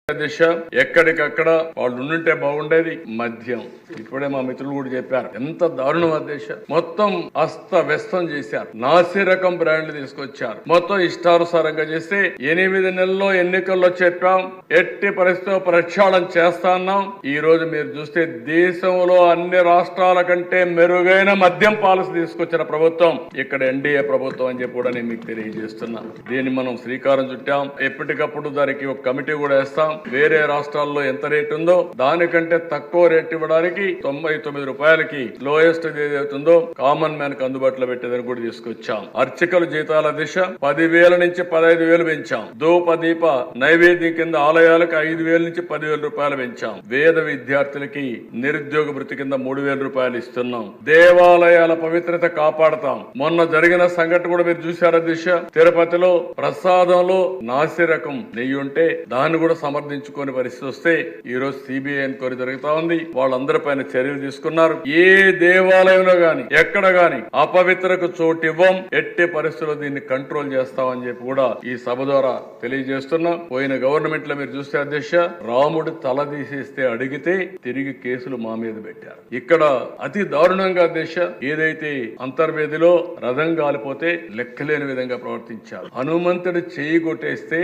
దిశ ఎక్కడికక్కడ వాళ్ళు ఉండుంటే బాగుండేది. మద్యం ఇప్పుడే మా మిత్రులు కూడా చెప్పారు, ఎంత దారుణం అధ్యక్ష. మొత్తం అస్తవ్యస్తం చేశారు, నాసి రకం బ్రాండ్లు తీసుకొచ్చారు, మొత్తం ఇష్టానుసారంగా చేస్తే 8 నెలల్లో ఎన్నికల్లో చెప్పాం ఎట్టి పరిస్థితిలో ప్రక్షాళన చేస్తాన్నాం. ఈ రోజు మీరు చూస్తే దేశంలో అన్ని రాష్ట్రాల కంటే మెరుగైన మద్యం పాలసీ తీసుకొచ్చిన ప్రభుత్వం ఇక్కడ ఎన్డీఏ ప్రభుత్వం అని చెప్పి కూడా నేను మీకు తెలియజేస్తున్నా. దీన్ని మనం శ్రీకారం చుట్టాం. ఎప్పటికప్పుడు దానికి ఒక కమిటీ కూడా వేస్తాం. వేరే రాష్ట్రాల్లో ఎంత రేటు ఉందో దానికంటే తక్కువ రేట్ ఇవ్వడానికి 99 రూపాయలకి లోయెస్ట్ ఏదైతుందో కామన్ మ్యాన్ కి అందుబాటులో పెట్టేదని కూడా తీసుకొచ్చాం. అర్చకుల జీతాల దిశ 10,000 నుంచి 15,000 పెంచాం. ధూప దీప నైవేద్యం కింద ఆలయాలకు 5,000 నుంచి 10,000 రూపాయలు పెంచాం. వేద విద్యార్థులకి నిరుద్యోగ భృతి కింద 3,000 రూపాయలు ఇస్తున్నాం. దేవాలయాల పవిత్రత కాపాడతాం. మొన్న జరిగిన సంఘటన కూడా మీరు చూశారా దిశ, తిరుపతిలో ప్రసాదంలో నాసి రకం నెయ్యి ఉంటే దాన్ని కూడా సమర్థించుకునే పరిస్థితి వస్తే ఈ రోజు సిబిఐ ఎంక్వైరీ జరుగుతా ఉంది. వాళ్ళందరి పైన చర్యలు తీసుకున్నారు. ఏ దేవాలయంలో గాని ఎక్కడ గాని అపవిత్రకు చోటు ఇవ్వం, ఎట్టి పరిస్థితుల్లో దీన్ని కంట్రోల్ చేస్తామని చెప్పి కూడా ఈ సభ ద్వారా తెలియజేస్తున్నాం. పోయిన గవర్నమెంట్ లో మీరు చూస్తే అధ్యక్ష, రాముడు తల తీసేస్తే అడిగితే తిరిగి కేసులు మా మీద పెట్టారు. ఇక్కడ అతి దారుణంగా అధ్యక్ష, ఏదైతే అంతర్వేదిలో రథం కాలిపోతే లెక్కలేని విధంగా ప్రవర్తించారు. హనుమంతుడు చేయి కొట్టేస్తే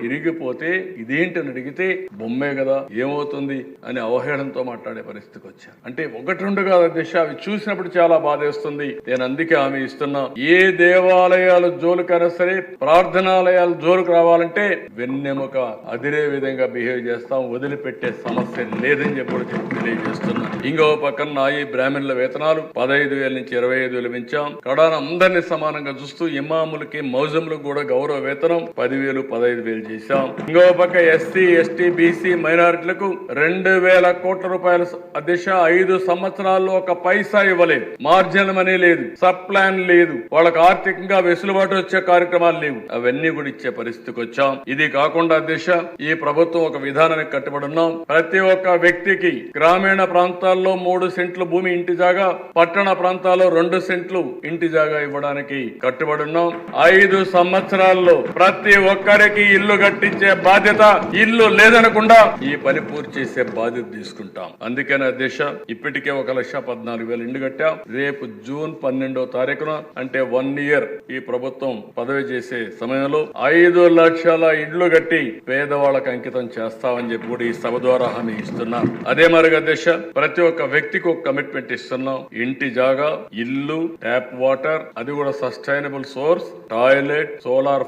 ఇరిగిపోతే ఇదేంటని అడిగితే బొమ్మే కదా ఏమవుతుంది అని అవహేళనతో మాట్లాడే పరిస్థితికి వచ్చారు. అంటే 1-2 కాదు అధ్యక్ష, అవి చూసినప్పుడు చాలా బాధేస్తుంది. నేను అందుకే హామీ ఇస్తున్నా, ఏ దేవాలయాలు జోలికైనా సరే ప్రార్థనాలయాలు జోలికి రావాలంటే వెన్నెముక అదిరే విధంగా బిహేవ్ చేస్తాం, వదిలిపెట్టే సమస్య లేదని చెప్పి తెలియజేస్తున్నా. ఇంకో పక్కన నాయి బ్రాహ్మణుల వేతనాలు 15,000 నుంచి 25,000 పెంచాం. కడాన అందరినీ సమానంగా చూస్తూ ఇమాములకి మౌజములకు కూడా గౌరవ వేతనం 10,000 15,000 చేశాం. ఇంకో పక్క ఎస్సీ ఎస్టీ బీసీ మైనారిటీలకు 2,000 కోట్ల రూపాయలు అధ్యక్ష 5 సంవత్సరాల్లో ఒక పైసా ఇవ్వలేదు. మార్జిన్ మనీ లేదు, సబ్ ప్లాన్ లేదు, వాళ్ళకి ఆర్థికంగా వెసులుబాటు వచ్చే కార్యక్రమాలు లేవు. అవన్నీ కూడా ఇచ్చే పరిస్థితికి వచ్చాం. ఇది కాకుండా అధ్యక్ష, ఈ ప్రభుత్వం ఒక విధానానికి కట్టుబడి ఉన్నాం. ప్రతి ఒక్క వ్యక్తికి గ్రామీణ ప్రాంతాల్లో 3 సెంట్లు భూమి ఇంటి జాగా, పట్టణ ప్రాంతాల్లో 2 సెంట్లు ఇంటి జాగా ఇవ్వడానికి కట్టుబడి ఉన్నాం. 5 సంవత్సరాల్లో ప్రతి ఒక్కరికి ఇల్లు కట్టించే బాధ్యత, ఇల్లు లేదనకుండా ఈ పని పూర్తి చేసే బాధ్యత తీసుకుంటాం. అందుకని అధ్యక్ష, ఇప్పటికే 1,14,000 ఇండ్లు కట్టాం. రేపు జూన్ 12వ తారీఖున అంటే 1 ఇయర్ ఈ ప్రభుత్వం పదవి చేసే సమయంలో 5 లక్షల ఇండ్లు కట్టి పేదవాళ్ళకు అంకితం చేస్తామని చెప్పి కూడా ఈ సభ ద్వారా హామీ ఇస్తున్నాం. అదే మరి అధ్యక్ష, ప్రతి ఒక్క వ్యక్తికి ఒక కమిట్మెంట్ ఇస్తున్నాం. ఇంటి జాగా, ఇల్లు, ట్యాప్ వాటర్, అది కూడా sustainable source, toilet, solar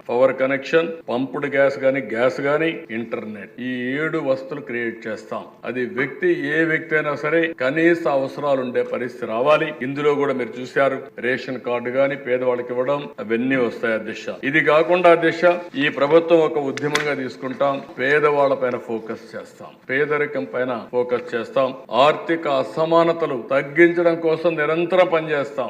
power connection, pumped gas గాని గ్యాస్ గాని, ఇంటర్నెట్, ఈ 7 వస్తువులు క్రియేట్ చేస్తాం. అది ఏ వ్యక్తి అయినా సరే కనీస అవసరాలు ఉండే పరిస్థితి రావాలి. ఇందులో కూడా మీరు చూశారు, రేషన్ కార్డు గాని పేదవాళ్ళకి ఇవ్వడం, అవన్నీ వస్తాయి అధ్యక్ష. ఇది కాకుండా అధ్యక్ష, ఈ ప్రభుత్వం ఒక ఉద్యమంగా తీసుకుంటాం. పేదవాళ్ల పైన ఫోకస్ చేస్తాం, పేదరికం పైన ఫోకస్ చేస్తాం, ఆర్థిక అసమానతలు తగ్గించడం కోసం నిరంతరం పనిచేస్తాం.